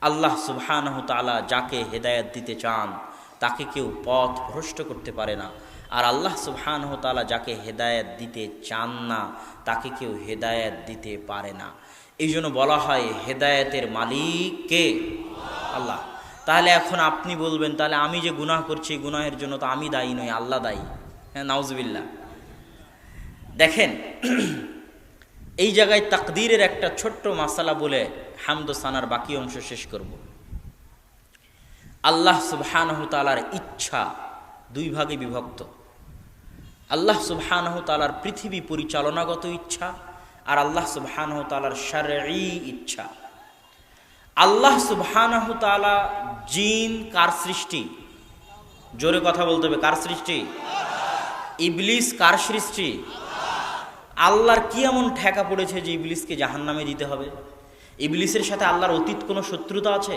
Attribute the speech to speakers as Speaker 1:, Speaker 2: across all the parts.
Speaker 1: আল্লাহ সুবহানাহু তাআলা যাকে হেদায়েত দিতে চান তাকে কেউ পথ ভ্রষ্ট করতে পারে না, আর আল্লাহ সুবহানাহু তাআলা যাকে হেদায়েত দিতে চান না তাকে কেউ হেদায়েত দিতে পারে না। এই জন্য বলা হয় হেদায়েতের মালিক কে? আল্লাহ। তাহলে এখন আপনি বলবেন, তাহলে আমি যে গুনাহ করছি গুনাহের জন্য তো আমি দায়ী নই, আল্লাহ দায়ী। হ্যাঁ, নাউজুবিল্লাহ। দেখেন, এই জায়গায় তাকদীরের একটা ছোট্ট মাসালা বলে হামদ ও সানার বাকি অংশ শেষ করব। আল্লাহ সুবহানাহু তাআলার ইচ্ছা দুই ভাগে বিভক্ত। আল্লাহ সুবহানাহু তাআলার পৃথিবী পরিচালনাগত ইচ্ছা আর আল্লাহ সুবহানাহু তাআলার শারঈ ইচ্ছা। আল্লাহ সুবহানাহু তাআলা জিন কার সৃষ্টি? জোরে কথা বলতে হবে, কার সৃষ্টি? ইবলিস কার সৃষ্টি? আল্লাহর কি এমন ঠেকা পড়েছে যে ইবলিসকে জাহান্নামে দিতে হবে? ইবলিসের সাথে আল্লাহর অতীত কোনো শত্রুতা আছে?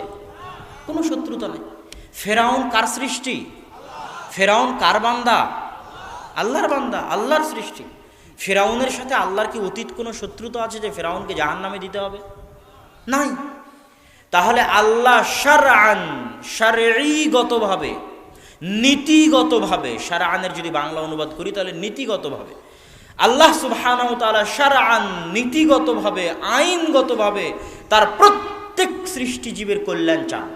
Speaker 1: কোনো শত্রুতা নেই। ফেরাউন কার সৃষ্টি? ফেরাউন কার বান্দা? আল্লাহর বান্দা, আল্লাহর সৃষ্টি। ফেরাউনের সাথে আল্লাহর কি অতীত কোনো শত্রুতা আছে যে ফেরাউনকে জাহান্নামে দিতে হবে? নাই। তাহলে আল্লাহ শারআন, শারঈগতভাবে, নীতিগতভাবে, শারআনের যদি বাংলা অনুবাদ করি তাহলে নীতিগতভাবে আল্লাহ সুবহানাহু ওয়া তাআলা শারআন, নীতিগতভাবে, আইনগতভাবে তার প্রত্যেক সৃষ্টিজীবের কল্যাণ চান।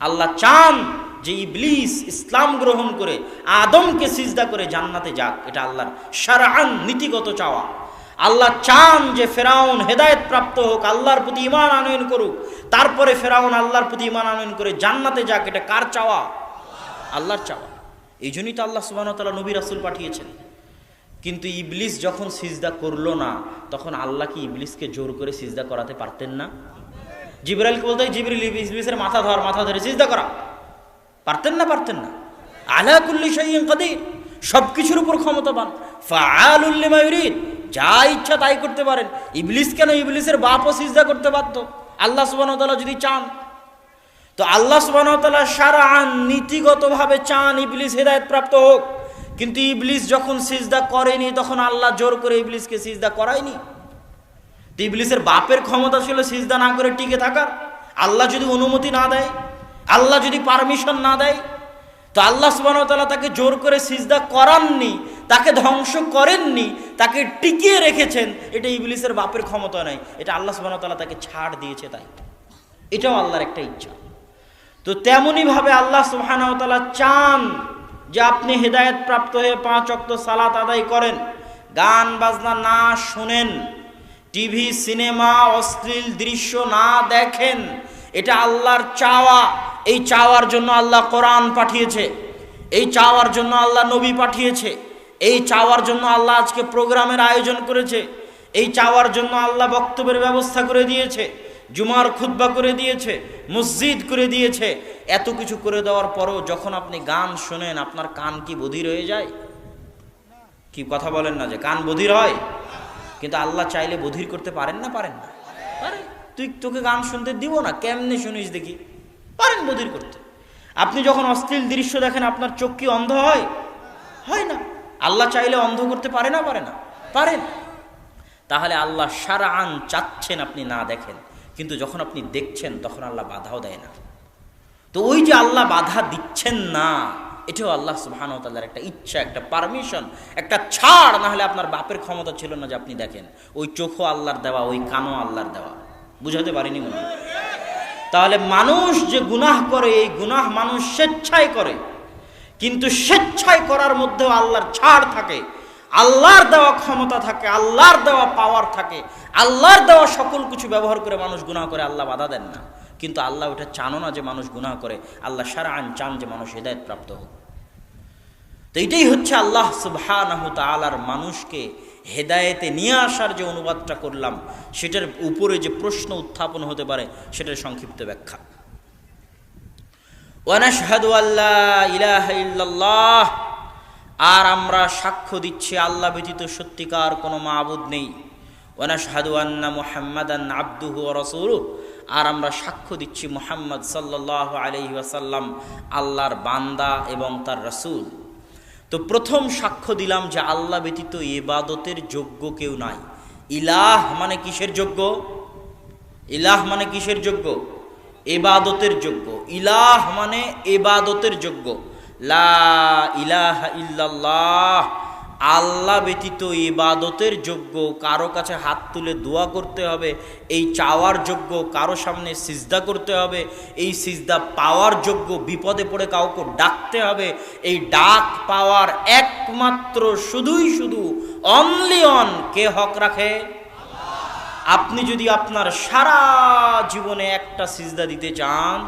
Speaker 1: আল্লাহ চান যে ইবলিস ইসলাম গ্রহণ করে আদমকে সিজদা করে জান্নাতে যাক, এটা আল্লাহর শারআন, নীতিগত চাওয়া। আল্লাহ চান যে ফেরাউন হেদায়েত প্রাপ্ত হোক, আল্লাহর প্রতি ঈমান আনয়ন করুক, তারপরে ফেরাউন আল্লাহর প্রতি ঈমান আনয়ন করে জান্নাতে যাক, এটা কার চাওয়া? আল্লাহর চাওয়া। এই জন্যই তো আল্লাহ সুবহানাহু ওয়া তাআলা নবী রাসূল পাঠিয়েছেন। কিন্তু ইবলিস যখন সিজদা করলো না, তখন আল্লাহ কি ইবলিসকে জোর করে সিজদা করাতে পারতেন না? জিবরাইলকে বলতে, জিবরিল ইবলিসের মাথা ধর, মাথা ধরে সিজদা করা, পারতেন না? পারতেন না। আলা কুল্লি শাইইন কাদির, সবকিছুর উপর ক্ষমতাবান, ফাআলুল লিমা ইউরিদ, যা ইচ্ছা তাই করতে পারেন। ইবলিস কেন? ইবলিসের বাপও সিজদা করতে পারত আল্লাহ সুবহানাহু ওয়া তাআলা যদি চান। তো আল্লাহ সুবহানাহু ওয়া তাআলা শারআন, নীতিগতভাবে চান ইবলিস হেদায়েত প্রাপ্ত হোক, কিন্তু ইবলিস যখন সিজদা করেনি তখন আল্লাহ জোর করে ইবলিসকে সিজদা করায়নি। তো ইবলিসের বাপের ক্ষমতা ছিল সিজদা না করে টিকে থাকার। আল্লাহ যদি অনুমতি না দেয়, আল্লাহ যদি পারমিশন না দেয়, তো আল্লাহ সুবহানাহু ওয়া তাআলা তাকে জোর করে সিজদা করাননি, তাকে ধ্বংস করেননি, তাকে টিকিয়ে রেখেছেন। এটা ইবলিসের বাপের ক্ষমতা নয়, এটা আল্লাহ সুবহানাহু ওয়া তাআলা তাকে ছাড় দিয়েছে, তাই এটাও আল্লাহর একটা ইচ্ছা। তো তেমনি ভাবে আল্লাহ সুবহানাহু ওয়া তাআলা চান যে আপনি হেদায়েত প্রাপ্ত হয়ে 5 ওয়াক্ত সালাত আদায় করেন, গান বাজনা না শুনেন, টিভি সিনেমা অশ্লীল দৃশ্য না দেখেন। এটা আল্লাহর চাওয়া। এই চাওয়ার জন্য আল্লাহ কোরআন পাঠিয়েছে, এই চাওয়ার জন্য আল্লাহ নবী পাঠিয়েছে, এই চাওয়ার জন্য আল্লাহ আজকে প্রোগ্রামের আয়োজন করেছে, এই চাওয়ার জন্য আল্লাহ বক্তব্যের ব্যবস্থা করে দিয়েছে, জুমার খুতবা করে দিয়েছে, মসজিদ করে দিয়েছে। এত কিছু করে দেওয়ার পরও যখন আপনি গান শোনেন, আপনার কান কি বধির হয়ে যায়? কি কথা বলেন না যে কান বধির হয়? কিন্তু আল্লাহ চাইলে বধির করতে পারেন না? পারেন না? পারেন। তোকে গান শুনতে দিব না, কেমনে শুনিস দেখি? পারেন বধির করতে। আপনি যখন অশ্লীল দৃশ্য দেখেন, আপনার চোখ কি অন্ধ হয়? হয় না। আল্লাহ চাইলে অন্ধ করতে পারে না? পারে না? পারেন। তাহলে আল্লাহ শারআন চাচ্ছেন আপনি না দেখেন, কিন্তু যখন আপনি দেখছেন তখন আল্লাহ বাধাও দেয় না। তো ওই যে আল্লাহ বাধা দিচ্ছেন না, এটাও আল্লাহ সুবহানাহু ওয়া তাআলার একটা ইচ্ছা, একটা পারমিশন, একটা ছাড়। না হলে আপনার বাপের ক্ষমতা ছিল না যে আপনি দেখেন। ওই চোখও আল্লাহর দেওয়া, ওই কানও আল্লাহর দেওয়া। বুঝাতে পারিনি মনে হয়? তাহলে মানুষ যে গুনাহ করে, এই গুনাহ মানুষ স্বেচ্ছায় করে, কিন্তু স্বেচ্ছায় করার মধ্যেও আল্লাহর ছাড় থাকে, আল্লাহর দেওয়া ক্ষমতা থাকে, আল্লাহর দেওয়া পাওয়ার থাকে, আল্লাহর দেওয়া সকল কিছু ব্যবহার করে মানুষ গুনাহ করে, আল্লাহ বাধা দেন না। কিন্তু আল্লাহ ওটা চানো না যে মানুষ গুনাহ করে, আল্লাহ শারআন চান যে মানুষ হেদায়েত প্রাপ্ত হোক। তো এটাই হচ্ছে আল্লাহ সুবহানাহু তাআলার মানুষকে হেদায়েতে নিয়ে আসার যে অনুবাদটা করলাম, সেটার উপরে যে প্রশ্ন উত্থাপন হতে পারে সেটার সংক্ষিপ্ত ব্যাখ্যা। ওয়া নাশহাদু আল্লা ইলাহা ইল্লাল্লাহ, আর আমরা সাক্ষ্য দিচ্ছি আল্লাহ ব্যতীত সত্যিকার কোনো মাবুদ নেই। ওয়া নাশহাদু আন্না মুহাম্মাদান আবদুহু ওয়া রাসূলুহু, আর আমরা সাক্ষ্য দিচ্ছি মুহাম্মদ সাল্লাল্লাহু আলাইহি ওয়াসাল্লাম আল্লাহর বান্দা এবং তার রাসূল। তো প্রথম সাক্ষ্য দিলাম যে আল্লাহ ব্যতীত ইবাদতের যোগ্য কেউ নাই। ইলাহ মানে কিসের যোগ্য? ইলাহ মানে কিসের যোগ্য? ইবাদতের যোগ্য। ইলাহ মানে ইবাদতের যোগ্য। লা ইলাহা ইল্লাল্লাহ, আল্লাহ ব্যতীত ইবাদতের যোগ্য, কারো কাছে হাত তুলে দোয়া করতে হবে, এই চাওয়ার যোগ্য, কারো সামনে সিজদা করতে হবে, এই সিজদা পাওয়ার যোগ্য, বিপদে পড়ে কাউকে ডাকতে হবে, এই ডাক পাওয়ার একমাত্র শুধুই শুধু অনলি অন কে হক রাখে? আপনি যদি আপনার সারা জীবনে একটা সিজদা দিতে চান,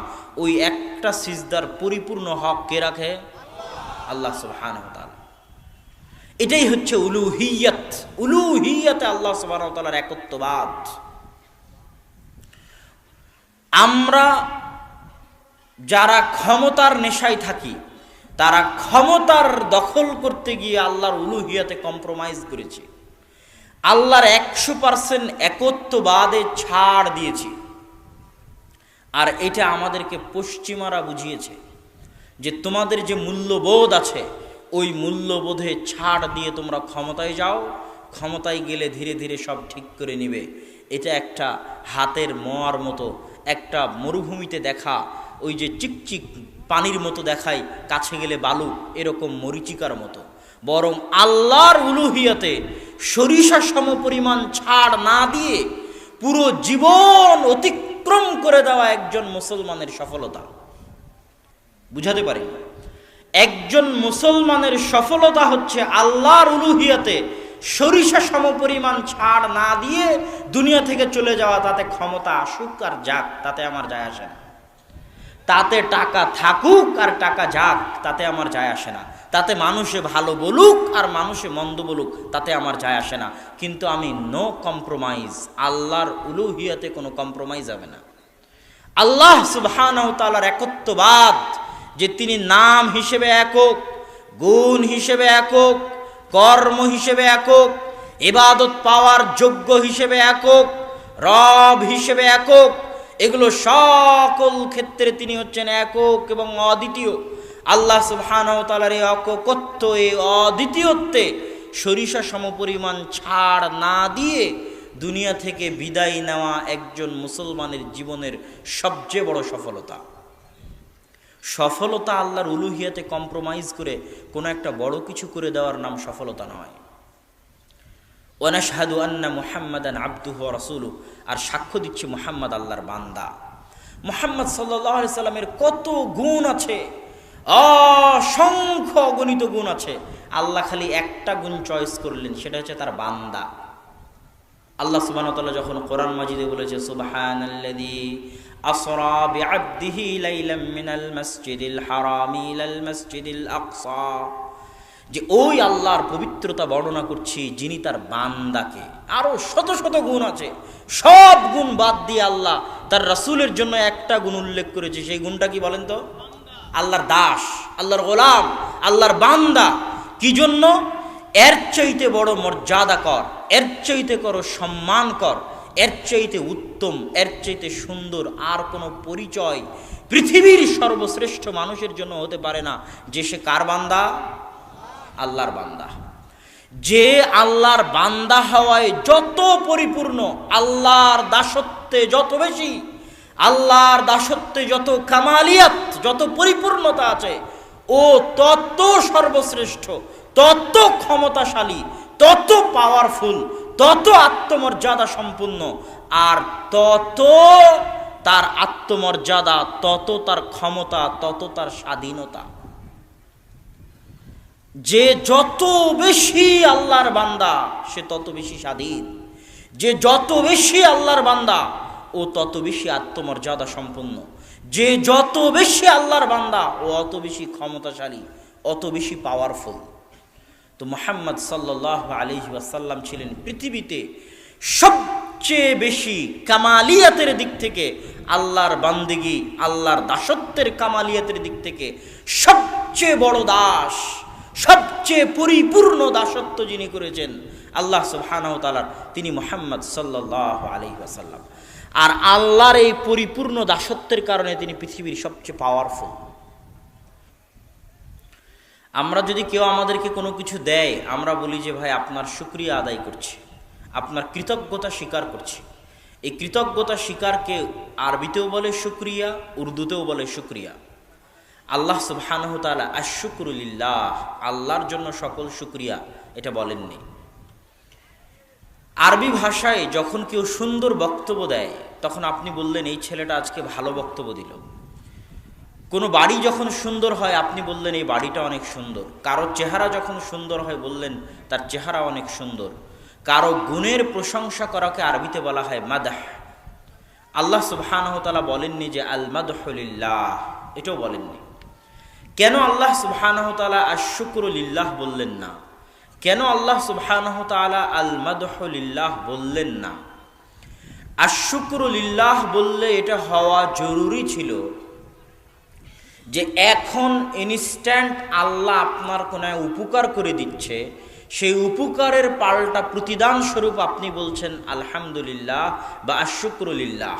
Speaker 1: ওই একটা সিজদার পরিপূর্ণ হক কে রাখে? আল্লাহ সুবহানাহু ওয়া তাআলা। এটাই হচ্ছে উলুহিয়ত। উলুহিয়তে আল্লাহ সুবহানাহু ওয়া তাআলার একত্ববাদ। আমরা যারা ক্ষমতার নেশায় থাকি, তারা ক্ষমতার দখল করতে গিয়ে আল্লাহর উলুহিয়তে কম্প্রোমাইজ করেছি, আল্লাহর 100% একত্ববাদে ছাড় দিয়েছি। আর এটা আমাদেরকে পশ্চিমারা বুঝিয়েছে যে তোমাদের যে মূল্যবোধ আছে, ওই মূল্যবোধে ছাড় দিয়ে তোমরা ক্ষমতায় যাও, ক্ষমতায় গেলে ধীরে ধীরে সব ঠিক করে নিবে। এটা একটা হাতের মোয়ার মতো, একটা মরুভূমিতে দেখা ওই যে চিকচিক পানির মতো দেখায়, কাছে গেলে বালু, এরকম মরিচিকার মতো। বরং আল্লাহর উলুহিয়তে সরিষা সম পরিমাণ ছাড় না দিয়ে পুরো জীবন অতিক্রম করে দেওয়া একজন মুসলমানের সফলতা। বুঝাতে পারি, একজন মুসলমানের সফলতা হচ্ছে আল্লাহর উলুহিয়তে সরিষা সম পরিমাণ ছাড় না দিয়ে দুনিয়া থেকে চলে যাওয়া। তাতে ক্ষমতা আসুক আর যাক, তাতে আমার যায় আসে না। তাতে টাকা থাকুক আর টাকা যাক, তাতে আমার যায় আসে না। তাতে মানুষে ভালো বলুক আর মানুষে মন্দ বলুক, তাতে আমার যায় আসে না। কিন্তু আমি নো কম্প্রোমাইজ। আল্লাহর উলুহিয়তে কোনো কম্প্রোমাইজ হবে না। আল্লাহ সুবহানাহু ওয়া তাআলার একত্ববাদ, যে তিনি নাম হিসেবে একক, গুণ হিসেবে একক, কর্ম হিসেবে একক, ইবাদত পাওয়ার যোগ্য হিসেবে একক, রব হিসেবে একক, এগুলো সকল ক্ষেত্রে তিনি হচ্ছেন একক এবং অদ্বিতীয়। আল্লাহ সুবহানাহু ওয়া তাআলার এই একত্ব, এই অদ্বিতীয়ত্বে সরিষা সমপরিমাণ ছাড় না দিয়ে দুনিয়া থেকে বিদায় নেওয়া একজন মুসলমানের জীবনের সবচেয়ে বড় সফলতা। সফলতা আল্লাহর উলুহিয়াতে কম্প্রোমাইজ করে কোনো একটা বড় কিছু করে দেওয়ার নাম সফলতা নয়। ওয়ানাশহাদু আন্না মুহাম্মাদান আবদুহু ওয়া রাসূলুহু, আর সাক্ষ্য দিচ্ছি মুহাম্মদ আল্লাহর বান্দা। মুহাম্মদ সাল্লাল্লাহু আলাইহি সাল্লামের কত গুণ আছে, অসংখ্য অগণিত গুণ আছে। আল্লাহ খালি একটা গুণ চয়েস করলেন, সেটা হচ্ছে তার বান্দা। আল্লাহ সুবহানাহু ওয়া তাআলা যখন কোরআন মাজিদে বলেছে সুবহানাল্লাযী আসরা বিআবদিহি লাইলাম মিনাল মাসজিদিল হারামি ইলাল মাসজিদিল আকসা, যে ওই আল্লাহর পবিত্রতা বর্ণনা করছি যিনি তার বান্দাকে, আরো শত শত গুণ আছে, সব গুণ বাদ দিয়ে আল্লাহ তার রাসূলের জন্য একটা গুণ উল্লেখ করেছে। সেই গুণটা কি বলেন তো? আল্লাহর দাস, আল্লাহর গোলাম, আল্লাহর বান্দা। কি জন্য? এর চাইতে বড় মর্যাদা কর, এর চাইতে করো সম্মান কর, এর চাইতে উত্তম, এর চাইতে সুন্দর আর কোনো পরিচয় পৃথিবীর সর্বশ্রেষ্ঠ মানুষের জন্য হতে পারে না, যে সে কার বান্দা? আল্লাহর বান্দা। যে আল্লাহর বান্দা হওয়ায় যত পরিপূর্ণ, আল্লাহর দাসত্বে যত বেশি, আল্লাহর দাসত্বে যত কামালিয়াত, যত পরিপূর্ণতা আছে, ও তত সর্বশ্রেষ্ঠ, তত ক্ষমতাশালী, তত পাওয়ারফুল, তত আত্মমর্যাদা সম্পূর্ণ, আর তত তার আত্মমর্যাদা, তত তার ক্ষমতা, তত তার স্বাধীনতা। যে যত বেশি আল্লাহর বান্দা, সে তত বেশি স্বাধীন। যে যত বেশি আল্লাহর বান্দা, ও তত বেশি আত্মমর্যাদা সম্পন্ন। যে যত বেশি আল্লাহর বান্দা, ও অত বেশি ক্ষমতাশালী, অত বেশি পাওয়ারফুল। তো মুহাম্মদ সাল্লাল্লাহু আলাইহি ওয়াসাল্লাম ছিলেন পৃথিবীতে সবচেয়ে বেশি কামালিয়াতের দিক থেকে, আল্লাহর বান্দিগি, আল্লাহর দাসত্বের কামালিয়াতের দিক থেকে সবচেয়ে বড় দাস, সবচেয়ে পরিপূর্ণ দাসত্ব যিনি করেছেন আল্লাহ সুবহানাহু ওয়া তাআলা, তিনি মুহাম্মদ সাল্লাল্লাহু আলাইহি ওয়াসাল্লাম। আর আল্লাহর এই পরিপূর্ণ দাসত্বের কারণে তিনি পৃথিবীর সবচেয়ে পাওয়ারফুল। আমরা যদি কেউ আমাদেরকে কোনো কিছু দেয়, আমরা বলি যে ভাই আপনার শুকরিয়া আদায় করছি, আপনার কৃতজ্ঞতা স্বীকার করছি। এই কৃতজ্ঞতা স্বীকারকে আরবিতেও বলে শুকরিয়া, উর্দুতেও বলে শুকরিয়া। আল্লাহ সুবহানাহু ওয়া তাআলা আশ-শুকরু লিল্লাহ, আল্লাহর জন্য সকল শুকরিয়া, এটা বলেননি। আরবি ভাষায় যখন কেউ সুন্দর বক্তব্য দেয় তখন আপনি বললেন এই ছেলেটা আজকে ভালো বক্তব্য দিল। কোনো বাড়ি যখন সুন্দর হয় আপনি বললেন এই বাড়িটা অনেক সুন্দর। কারো চেহারা যখন সুন্দর হয় বললেন তার চেহারা অনেক সুন্দর। কারো গুণের প্রশংসা করাকে আরবিতে বলা হয় মাদাহ। আল্লাহ সুবহানাহু ওয়া তাআলা বলেননি যে আল মাদহু লিল্লাহ, এটাও বলেননি। কেন আল্লাহ সুবহানাহু ওয়া তাআলা আশ-শুকরু লিল্লাহ বললেন না? কেন আল্লাহ সুবহানাহু ওয়া তাআলা আল মাদহু লিল্লাহ বললেন না? আশ-শুকরু লিল্লাহ বললে এটা হওয়া জরুরি ছিল যে এখন ইনস্ট্যান্ট আল্লাহ আপনার কোনো উপকার করে দিচ্ছে, সেই উপকারের পাল্টা প্রতিদান স্বরূপ আপনি বলছেন আলহামদুলিল্লাহ বা আশ-শুকরু লিল্লাহ।